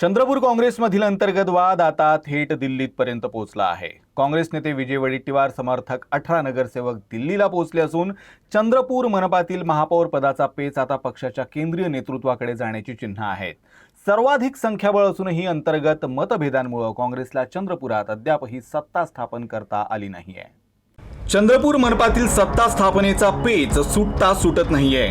चंद्रपूर काँग्रेसमधील अंतर्गत वाद आता थेट दिल्लीपर्यंत पोहोचला आहे। काँग्रेस नेते विजय वडेट्टीवार समर्थक 18 नगरसेवक दिल्लीला पोहोचले असून चंद्रपूर मनपातील महापौर पदाचा पेच आता पक्षाच्या केंद्रीय नेतृत्वाकडे जाण्याची चिन्ह आहेत। सर्वाधिक संख्याबळ असूनही अंतर्गत मतभेदांमुळे काँग्रेसला चंद्रपुरात अद्यापही सत्ता स्थापन करता आली नाहीये। चंद्रपूर मनपातील सत्ता स्थापनेचा पेच सुटत नाहीये।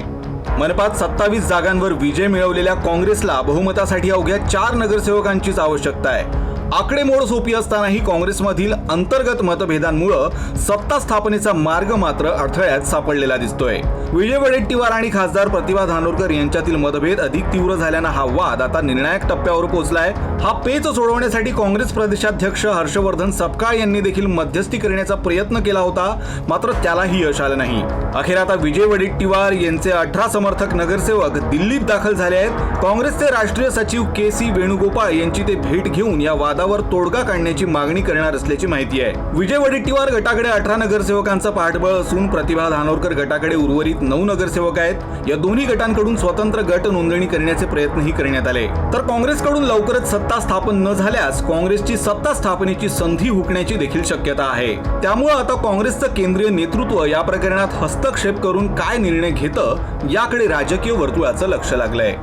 मनपात 27 जागांवर विजय मिळवलेल्या काँग्रेसला बहुमतासाठी अवघ्या 4 नगरसेवकांचीच आवश्यकता आहे। आकडेमोड सोपी असतानाही काँग्रेसमधील अंतर्गत मतभेदांमुळे सत्ता स्थापनेचा मार्ग मात्र अडथळ्यात सापडलेला दिसतोय। विजय वडेट्टीवार आणि खासदार प्रतिभा धानोरकर यांच्यातील मतभेद अधिक तीव्र झाल्याने हा वाद आता निर्णायक टप्प्यावर पोहोचलाय। हा पेच सोडवण्यासाठी काँग्रेस प्रदेशाध्यक्ष हर्षवर्धन सपकाळ यांनी देखील मध्यस्थी करण्याचा प्रयत्न केला होता, मात्र त्यालाही यश आलं नाही। अखेर आता विजय वडेट्टीवार यांचे 18 समर्थक नगरसेवक दिल्लीत दाखल झाले आहेत। काँग्रेसचे राष्ट्रीय सचिव के.सी. वेणुगोपाळ यांची ते भेट घेऊन या वादावर तोडगा काढण्याची मागणी करणार असल्याची माहिती आहे। विजय वडेट्टीवार गटाकडे 18 नगरसेवकांचा पाठबळ असून प्रतिभा धानोरकर गटाकडे उर्वरित 9 नगरसेवक आहेत। या दोन्ही गटांकडून स्वतंत्र गट नोंदणी करण्याचे प्रयत्नही करण्यात आले। तर काँग्रेसकडून लवकरच सत्ता स्थापन न झाल्यास काँग्रेसची सत्ता स्थापनेची संधी हुकण्याची देखील शक्यता आहे। त्यामुळे आता काँग्रेसचं केंद्रीय नेतृत्व या प्रकरणात हस्तक्षेप करून काय निर्णय घेतं याकडे राजकीय वर्तुळाचं लक्ष लागलंय।